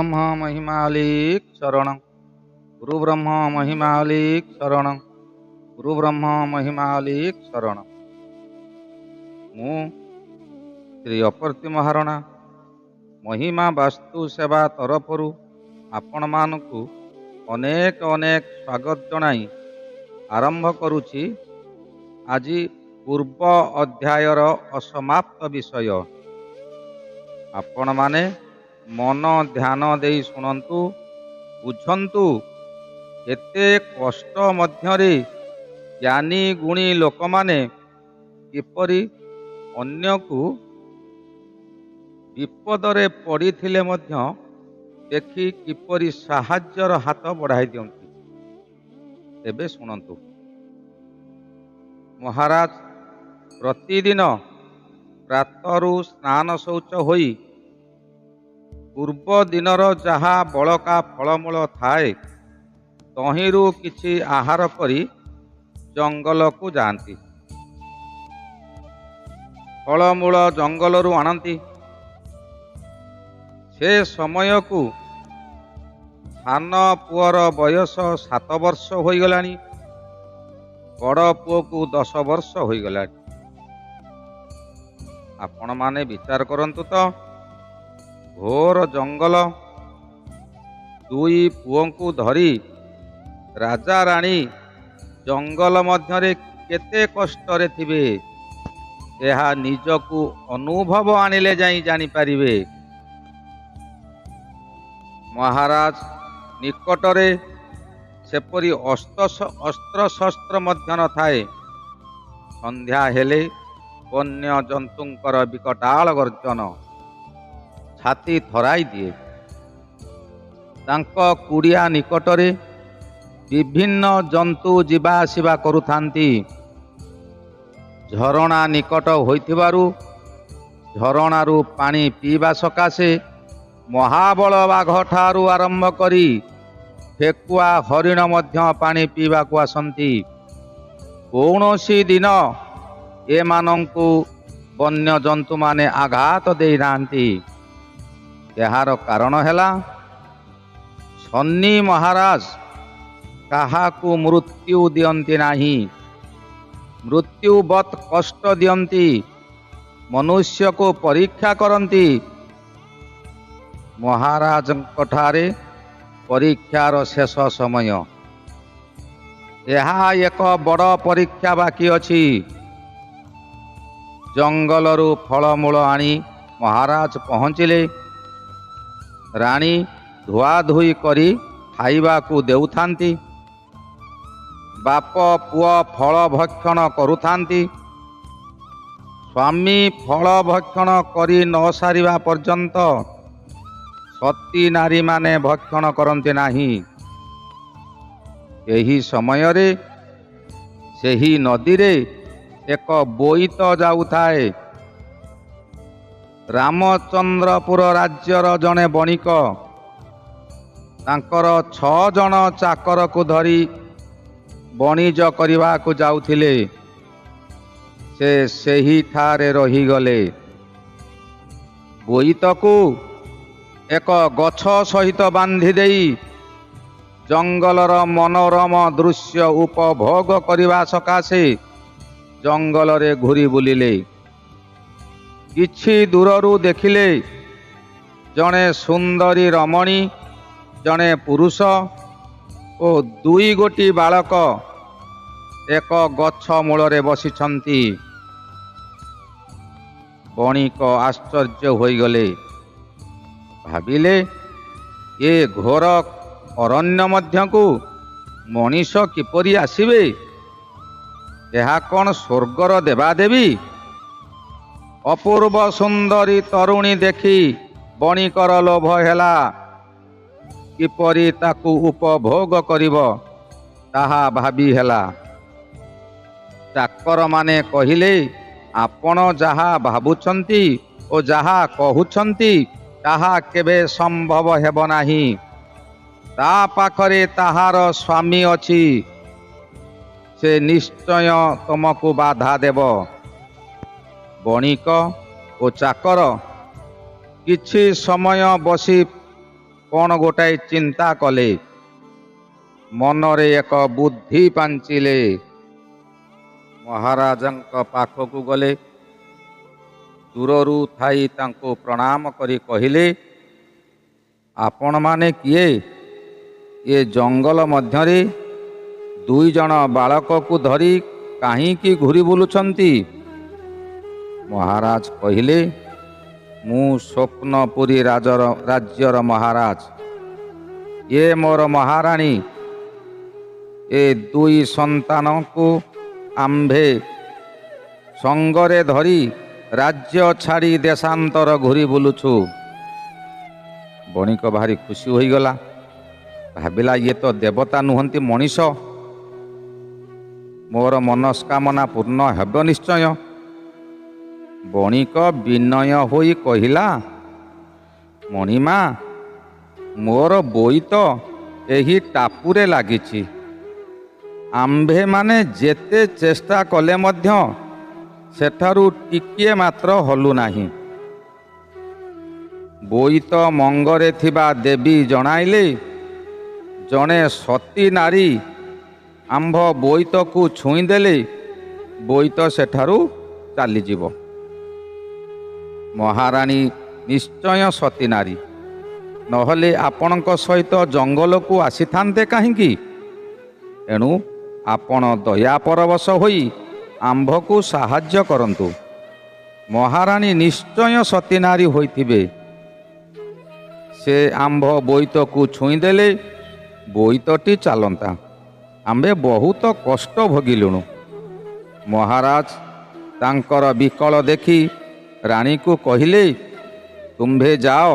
ब्रह्म महिमालिक शरण, गुरु ब्रह्म महिमालिक शरण, गुरु ब्रह्म महिमालिक शरण। मु श्री अपर्ति महारणा महिमा वास्तु सेवा तरफरु आपण मानकु अनेक अनेक स्वागत जनाई आरंभ करुछि आज पूर्व अध्यायर असमाप्त विषय। आपण माने मन ध्यान देई सुनंतु, बुझंतु। एते कष्ट मध्यरे ज्ञानी गुणी लोक माने किपरि अन्यकु विपदरे पड़िथिले मध्य देखि किपरि साहाज्यर हाथ बढ़ाई दियंती। तेबे सुनंतु। महाराज प्रतिदिन प्रातरु स्नान शौच होई पूर्व दिनर जहा बलका फलमूल थाए तहिरु किछि आहार करी जंगल को जाती। फलमूल जंगलरू आणती। से समय को सान पुअर बयस 7 वर्ष हो गलानी, बड़ पुओ को 10 वर्ष हो गलानी। आपण माने विचार करंतु तो, घोर जंगल, दुई पुओं को धरी राजा राणी जंगल मध्यरे केते कष्टरे थिबे एहा निजकु अनुभव आनिले जाई जानी पारिबे। महाराज निकटरे सेपरी अस्त्र शस्त्र मध्य न थाए। संध्या हेले वन्य जंतुंकर विकटाल गर्जन छाती थराई दिए। तांको कुड़िया निकटरे विभिन्न जंतु जीवा आसिबा करुथांती। झरणा निकट होइथिबारु झरणारू पानी पीवा सकाशे महाबल बाघ ठारू आरंभ करी ठेकुआ हरिण मध्य पानी पीवा को आसंती। कौनसी दिन एमानंकु वन्य जंतु माने आघात देई नांती। यार कारण हैला सन्नी महाराज काहाकु मृत्यु दियंती नाही, मृत्युवत कष्ट दियंती, मनुष्य को परीक्षा करंती। महाराज ठारे परीक्षार शेष समय। यहा एक बड़ परीक्षा बाकी अछि। जंगलरू फलमूल आनी महाराज पहुँचिले। राणी धुआधुई करी खाइबा को देउथांती। बाप पुआ फल भक्षण करुथांती। स्वामी फल भक्षण करी न सारिबा पर्यंत सती नारी माने भक्षण करंती नाही। एही समय रे सेही नदी रे एक बोईत जाउथाए। रामचंद्रपुर राज्यर जने बणिक तांकर 6 जन चाकर को धरी बणिज करने को जाउथिले। से सेही ठारे रही गले। बोईत को एक गछ सहित बांधी देई जंगलर मनोरम दृश्य उपभोग करने सकाशे जंगल रे घूरी बुलिले। किछि दूररू देखिले जने सुंदरी रमणी, जने पुरुष ओ 2 गोटी बालक एक गछ मूलरे बसिछंती। बणिक आश्चर्य होइगले। भाविले ये घोर अरण्य मध्यकु मनीष किपरि आसिबे? यहा कौन स्वर्गर देवादेवी? अपूर्व सुंदरी तरुणी देखी बणिकर लोभ हेला। किपरि ताकु उपभोग करिब ताहा भाबी हेला। चाकर माने कहिले, आपण जहा भाबुछंती ओ जहा कहुछंती ताहा केबे संभव हेब नाही। ता पाखरे ताहार स्वामी अछि, से निश्चय तुमको बाधा देव। बणिक ओ चाकर किछि समय बसी କ'ଣ ଗୋଟାଏ ଚିନ୍ତା କଲେ। ମନରେ ଏକ ବୁଦ୍ଧି ପାଞ୍ଚିଲେ। ମହାରାଜାଙ୍କ ପାଖକୁ ଗଲେ। ଦୂରରୁ ଥାଇ ତାଙ୍କୁ ପ୍ରଣାମ କରି କହିଲେ, ଆପଣମାନେ କିଏ? ଏ ଜଙ୍ଗଲ ମଧ୍ୟରେ 2 ଜଣ ବାଳକକୁ ଧରି କାହିଁକି ଘୂରି ବୁଲୁଛନ୍ତି? ମହାରାଜ କହିଲେ, ମୁଁ ସ୍ୱପ୍ନପୁରୀ ରାଜ୍ୟର ମହାରାଜ। ଏ ମୋର ମହାରାଣୀ। ଏ 2 ସନ୍ତାନଙ୍କୁ ଆମ୍ଭେ ସଙ୍ଗରେ ଧରି ରାଜ୍ୟ ଛାଡ଼ି ଦେଶାନ୍ତର ଘୂରି ବୁଲୁଛୁ। ବଣିକ ଭାରି ଖୁସି ହୋଇଗଲା। ଭାବିଲା, ଇଏ ତ ଦେବତା ନୁହନ୍ତି, ମଣିଷ। ମୋର ମନସ୍କାମନା ପୂର୍ଣ୍ଣ ହେବ ନିଶ୍ଚୟ। ବଣିକ ବିନୟ ହୋଇ କହିଲା, ମଣିମା, ମୋର ବୋଇତ ଏହି ଟାପୁରେ ଲାଗିଛି। ଆମ୍ଭେମାନେ ଯେତେ ଚେଷ୍ଟା କଲେ ମଧ୍ୟ ସେଠାରୁ ଟିକିଏ ମାତ୍ର ହଲୁ ନାହିଁ। ବୋଇତ ମଙ୍ଗରେ ଥିବା ଦେବୀ ଜଣାଇଲେ, ଜଣେ ସତୀ ନାରୀ ଆମ୍ଭ ବୋଇତକୁ ଛୁଇଁଦେଲେ ବୋଇତ ସେଠାରୁ ଚାଲିଯିବ। ମହାରାଣୀ ନିଶ୍ଚୟ ସତୀ ନାରୀ, ନହେଲେ ଆପଣଙ୍କ ସହିତ ଜଙ୍ଗଲକୁ ଆସିଥାନ୍ତେ କାହିଁକି? ଏଣୁ ଆପଣ ଦୟା ପରବଶ ହୋଇ ଆମ୍ଭକୁ ସାହାଯ୍ୟ କରନ୍ତୁ। ମହାରାଣୀ ନିଶ୍ଚୟ ସତୀ ନାରୀ ହୋଇଥିବେ। ସେ ଆମ୍ଭ ବୋଇତକୁ ଛୁଇଁଦେଲେ ବୋଇତଟି ଚାଲନ୍ତା। ଆମ୍ଭେ ବହୁତ କଷ୍ଟ ଭୋଗିଲୁଣୁ। ମହାରାଜ ତାଙ୍କର ବିକଳ ଦେଖି ରାଣୀକୁ କହିଲେ, ତୁମ୍ଭେ ଯାଅ,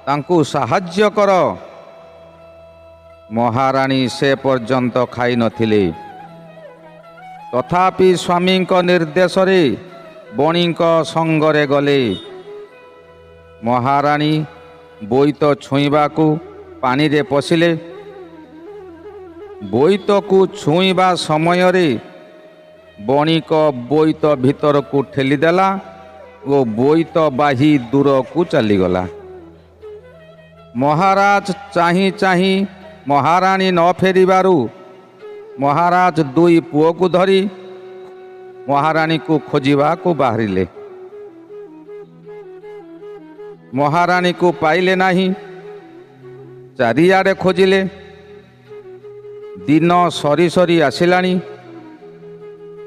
ତାଙ୍କୁ ସାହାଯ୍ୟ କର। ମହାରାଣୀ ସେ ପର୍ଯ୍ୟନ୍ତ ଖାଇନଥିଲେ। ତଥାପି ସ୍ୱାମୀଙ୍କ ନିର୍ଦ୍ଦେଶରେ ବଣିକ ସଙ୍ଗରେ ଗଲେ। ମହାରାଣୀ ବୋଇତ ଛୁଇଁବାକୁ ପାଣିରେ ପଶିଲେ। ବୋଇତକୁ ଛୁଇଁବା ସମୟରେ ବଣିକ ବୋଇତ ଭିତରକୁ ଠେଲିଦେଲା ଓ ବୋଇତ ବାହି ଦୂରକୁ ଚାଲିଗଲା। ମହାରାଜ ଚାହିଁ ଚାହିଁ ମହାରାଣୀ ନ ଫେରିବାରୁ ମହାରାଜ 2 ପୁଅକୁ ଧରି ମହାରାଣୀକୁ ଖୋଜିବାକୁ ବାହାରିଲେ। ମହାରାଣୀକୁ ପାଇଲେ ନାହିଁ। ଚାରିଆଡ଼େ ଖୋଜିଲେ। ଦିନ ସରି ସରି ଆସିଲାଣି।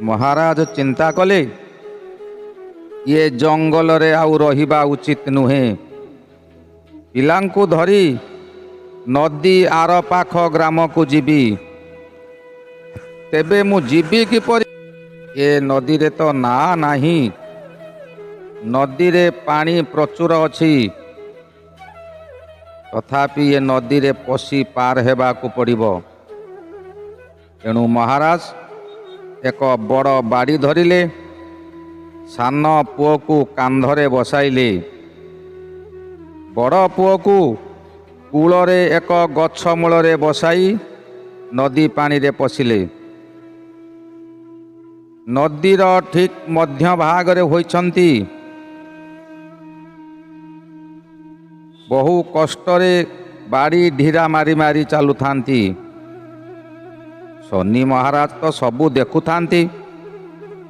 ମହାରାଜ ଚିନ୍ତା କଲେ, ଇଏ ଜଙ୍ଗଲରେ ଆଉ ରହିବା ଉଚିତ ନୁହେଁ। ପିଲାଙ୍କୁ ଧରି ନଦୀ ଆର ପାଖ ଗ୍ରାମକୁ ଯିବି। ତେବେ ମୁଁ ଯିବି କିପରି? ଏ ନଦୀରେ ତ ନାଁ ନାହିଁ। ନଦୀରେ ପାଣି ପ୍ରଚୁର ଅଛି, ତଥାପି ଏ ନଦୀରେ ପଶି ପାର ହେବାକୁ ପଡ଼ିବ। ଏଣୁ ମହାରାଜ ଏକ ବଡ଼ ବାଡ଼ି ଧରିଲେ। ସାନ ପୁଅକୁ କାନ୍ଧରେ ବସାଇଲେ। ବଡ଼ ପୁଅକୁ କୂଳରେ ଏକ ଗଛ ମୂଳରେ ବସାଇ ନଦୀ ପାଣିରେ ପଶିଲେ। ନଦୀର ଠିକ୍ ମଧ୍ୟ ଭାଗରେ ହୋଇଛନ୍ତି। ବହୁ କଷ୍ଟରେ ବାଡ଼ି ଢିରା ମାରି ମାରି ଚାଲୁଥାନ୍ତି। ଶନି ମହାରାଜ ତ ସବୁ ଦେଖୁଥାନ୍ତି,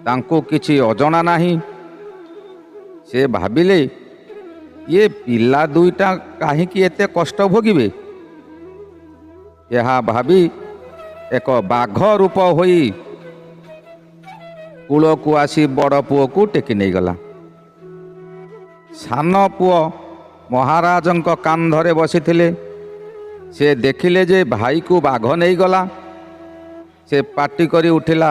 ତାଙ୍କୁ କିଛି ଅଜଣା ନାହିଁ। ସେ ଭାବିଲେ, ଇଏ ପିଲା 2ଟା କାହିଁକି ଏତେ କଷ୍ଟ ଭୋଗିବେ? ଏହା ଭାବି ଏକ ବାଘ ରୂପ ହୋଇ କୂଳକୁ ଆସି ବଡ଼ ପୁଅକୁ ଟେକି ନେଇଗଲା। ସାନ ପୁଅ ମହାରାଜଙ୍କ କାନ୍ଧରେ ବସିଥିଲେ। ସେ ଦେଖିଲେ ଯେ ଭାଇକୁ ବାଘ ନେଇଗଲା। ସେ ପାଟି କରି ଉଠିଲା,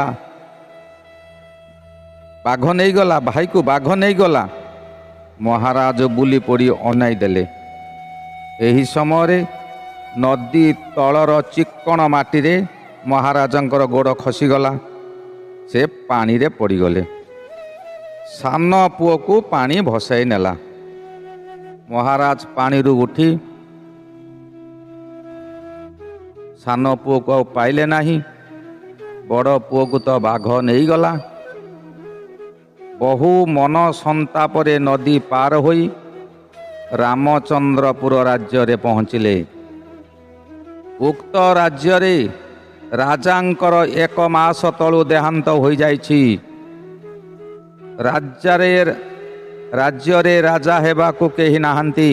ବାଘ ନେଇଗଲା, ଭାଇକୁ ବାଘ ନେଇଗଲା। ମହାରାଜ ବୁଲି ପଡ଼ି ଅନାଇ ଦେଲେ। ଏହି ସମୟରେ ନଦୀ ତଳର ଚିକ୍କଣ ମାଟିରେ ମହାରାଜଙ୍କର ଗୋଡ଼ ଖସିଗଲା। ସେ ପାଣିରେ ପଡ଼ିଗଲେ। ସାନ ପୁଅକୁ ପାଣି ଭସାଇ ନେଲା। ମହାରାଜ ପାଣିରୁ ଉଠି ସାନ ପୁଅକୁ ଆଉ ପାଇଲେ ନାହିଁ। ବଡ଼ ପୁଅକୁ ତ ବାଘ ନେଇଗଲା। ବହୁ ମନ ସନ୍ତାପରେ ନଦୀ ପାର ହୋଇ ରାମଚନ୍ଦ୍ରପୁର ରାଜ୍ୟରେ ପହଞ୍ଚିଲେ। ଉକ୍ତ ରାଜ୍ୟରେ ରାଜାଙ୍କର 1 ମାସ ତଳୁ ଦେହାନ୍ତ ହୋଇଯାଇଛି। ରାଜ୍ୟରେ ରାଜା ହେବାକୁ କେହି ନାହାନ୍ତି।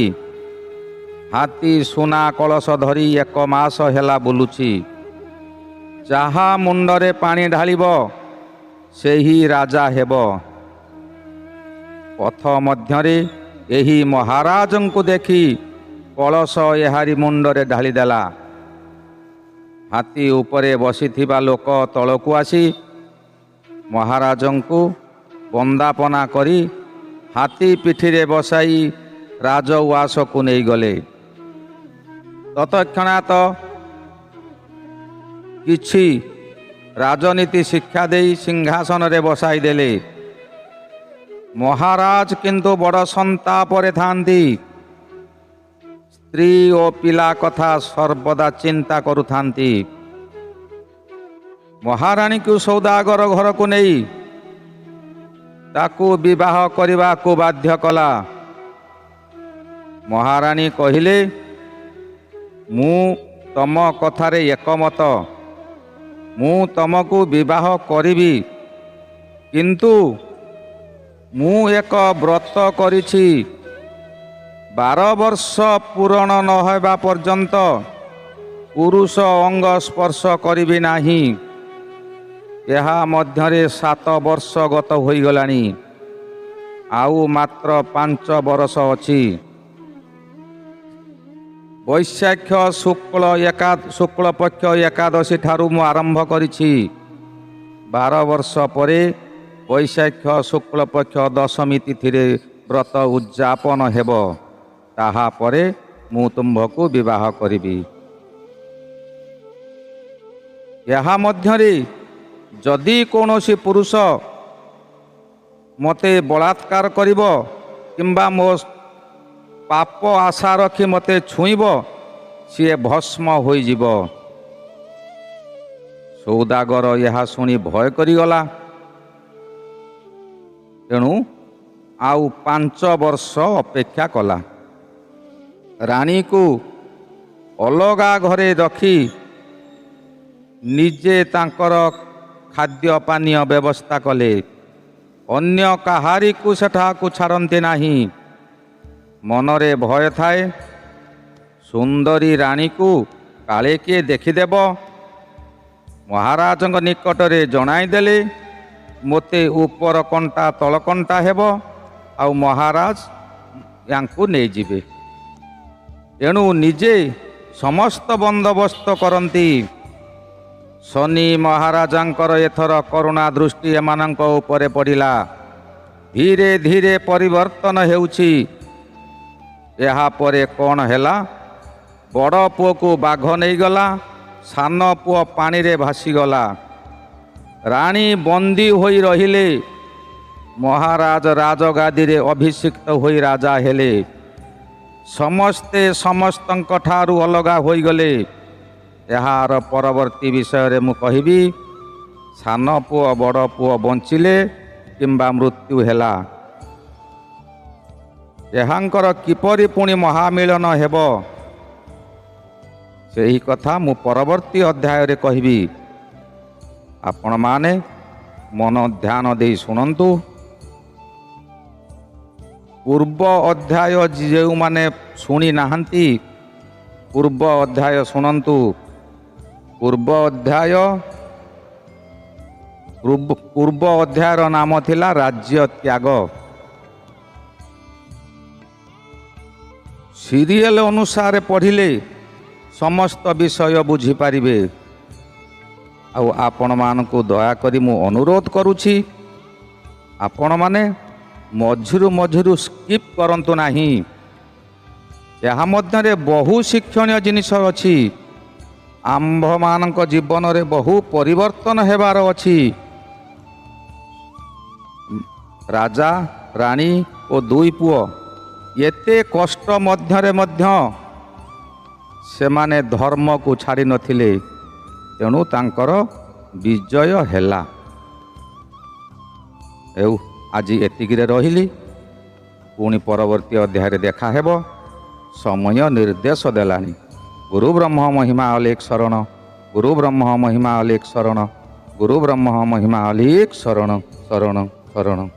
ହାତୀ ସୁନା କଳସ ଧରି 1 ମାସ ହେଲା ବୁଲୁଛି। ଯାହା ମୁଣ୍ଡରେ ପାଣି ଢାଳିବ ସେହି ରାଜା ହେବ। ପଥ ମଧ୍ୟରେ ଏହି ମହାରାଜଙ୍କୁ ଦେଖି କଳସ ଏହାରି ମୁଣ୍ଡରେ ଢାଳିଦେଲା। ହାତୀ ଉପରେ ବସିଥିବା ଲୋକ ତଳକୁ ଆସି ମହାରାଜଙ୍କୁ ବନ୍ଦାପନା କରି ହାତୀ ପିଠିରେ ବସାଇ ରାଜଉଆସକୁ ନେଇଗଲେ। ତତକ୍ଷଣାତ କିଛି ରାଜନୀତି ଶିକ୍ଷା ଦେଇ ସିଂହାସନରେ ବସାଇ ଦେଲେ। ମହାରାଜ କିନ୍ତୁ ବଡ଼ ସନ୍ତାପରେ ଥାନ୍ତି। ସ୍ତ୍ରୀ ଓ ପିଲା କଥା ସର୍ବଦା ଚିନ୍ତା କରୁଥାନ୍ତି। ମହାରାଣୀକୁ ସୌଦାଗର ଘରକୁ ନେଇ ତାକୁ ବିବାହ କରିବାକୁ ବାଧ୍ୟ କଲା। ମହାରାଣୀ କହିଲେ, ମୁଁ ତମ କଥାରେ ଏକମତ। ମୁଁ ତମକୁ ବିବାହ କରିବି, କିନ୍ତୁ ମୁଁ ଏକ ବ୍ରତ କରିଛି। 12 ବର୍ଷ ପୂରଣ ନ ହେବା ପର୍ଯ୍ୟନ୍ତ ପୁରୁଷ ଅଙ୍ଗ ସ୍ପର୍ଶ କରିବି ନାହିଁ। ଏହା ମଧ୍ୟରେ 7 ବର୍ଷ ଗତ ହୋଇଗଲାଣି। ଆଉ ମାତ୍ର 5 ବର୍ଷ ଅଛି। ବୈଶାଖ ଶୁକ୍ଳପକ୍ଷ ଏକାଦଶୀ ଠାରୁ ମୁଁ ଆରମ୍ଭ କରିଛି। 12 ବର୍ଷ ପରେ ବୈଶାଖ ଶୁକ୍ଳପକ୍ଷ ଦଶମୀ ତିଥିରେ ବ୍ରତ ଉଦ୍ଯାପନ ହେବ। ତାହାପରେ ମୁଁ ତୁମ୍ଭକୁ ବିବାହ କରିବି। ଏହା ମଧ୍ୟରେ ଯଦି କୌଣସି ପୁରୁଷ ମୋତେ ବଳାତ୍କାର କରିବ କିମ୍ବା ମୋ ପାପ ଆଶା ରଖି ମୋତେ ଛୁଇଁବ, ସିଏ ଭସ୍ମ ହୋଇଯିବ। ସୌଦାଗର ଏହା ଶୁଣି ଭୟ କରିଗଲା। ତେଣୁ ଆଉ 5 ବର୍ଷ ଅପେକ୍ଷା କଲା। ରାଣୀକୁ ଅଲଗା ଘରେ ରଖି ନିଜେ ତାଙ୍କର ଖାଦ୍ୟ ପାନୀୟ ବ୍ୟବସ୍ଥା କଲେ। ଅନ୍ୟ କାହାରିକୁ ସେଠାକୁ ଛାଡ଼ନ୍ତି ନାହିଁ। ମନରେ ଭୟ ଥାଏ, ସୁନ୍ଦରୀ ରାଣୀକୁ କାଳେ କିଏ ଦେଖିଦେବ। ମହାରାଜଙ୍କ ନିକଟରେ ଜଣାଇଦେଲେ ମୋତେ ଉପର କଣ୍ଟା ତଳ କଣ୍ଟା ହେବ, ଆଉ ମହାରାଜ ୟାଙ୍କୁ ନେଇଯିବେ। ଏଣୁ ନିଜେ ସମସ୍ତ ବନ୍ଦୋବସ୍ତ କରନ୍ତି। ଶନି ମହାରାଜାଙ୍କର ଏଥର କରୁଣା ଦୃଷ୍ଟି ଏମାନଙ୍କ ଉପରେ ପଡ଼ିଲା। ଧୀରେ ଧୀରେ ପରିବର୍ତ୍ତନ ହେଉଛି। ଏହାପରେ କ'ଣ ହେଲା? ବଡ଼ ପୁଅକୁ ବାଘ ନେଇଗଲା, ସାନ ପୁଅ ପାଣିରେ ଭାସିଗଲା। ରାଣୀ ବନ୍ଦୀ ହୋଇ ରହିଲେ। ମହାରାଜ ରାଜଗାଦିରେ ଅଭିଷିକ୍ତ ହୋଇ ରାଜା ହେଲେ। ସମସ୍ତେ ସମସ୍ତଙ୍କ ଠାରୁ ଅଲଗା ହୋଇଗଲେ। ଏହାର ପରବର୍ତ୍ତୀ ବିଷୟରେ ମୁଁ କହିବି। ସାନ ପୁଅ ବଡ଼ ପୁଅ ବଞ୍ଚିଲେ କିମ୍ବା ମୃତ୍ୟୁ ହେଲା। ଏହାଙ୍କର କିପରି ପୁଣି ମହାମିଳନ ହେବ, ସେହି କଥା ମୁଁ ପରବର୍ତ୍ତୀ ଅଧ୍ୟାୟରେ କହିବି। ଆପଣମାନେ ମନ ଧ୍ୟାନ ଦେଇ ଶୁଣନ୍ତୁ। ପୂର୍ବ ଅଧ୍ୟାୟ ଯେଉଁମାନେ ଶୁଣି ନାହାନ୍ତି, ପୂର୍ବ ଅଧ୍ୟାୟ ଶୁଣନ୍ତୁ। ପୂର୍ବ ଅଧ୍ୟାୟର ନାମ ଥିଲା ରାଜ୍ୟ ତ୍ୟାଗ। ସିରିଏଲ ଅନୁସାରେ ପଢ଼ିଲେ ସମସ୍ତ ବିଷୟ ବୁଝିପାରିବେ। ଆଉ ଆପଣମାନଙ୍କୁ ଦୟାକରି ମୁଁ ଅନୁରୋଧ କରୁଛି, ଆପଣମାନେ ମଝିରୁ ସ୍କିପ୍ କରନ୍ତୁ ନାହିଁ। ଏହା ମଧ୍ୟରେ ବହୁ ଶିକ୍ଷଣୀୟ ଜିନିଷ ଅଛି। ଆମ୍ଭମାନଙ୍କ ଜୀବନରେ ବହୁ ପରିବର୍ତ୍ତନ ହେବାର ଅଛି। ରାଜା, ରାଣୀ ଓ 2 ପୁଅ ଏତେ କଷ୍ଟ ମଧ୍ୟରେ ମଧ୍ୟ ସେମାନେ ଧର୍ମକୁ ଛାଡ଼ି ନଥିଲେ। ତେଣୁ ତାଙ୍କର ବିଜୟ ହେଲା। ହେଉ, ଆଜି ଏତିକିରେ ରହିଲି। पुणी परवर्ती अध्याय देखा हेब। समय निर्देश देलानी। गुरु ब्रह्म महिमा अलेख शरण, गुरु ब्रह्म महिमा अलेख शरण, गुरु ब्रह्म महिमा अलेख शरण शरण शरण।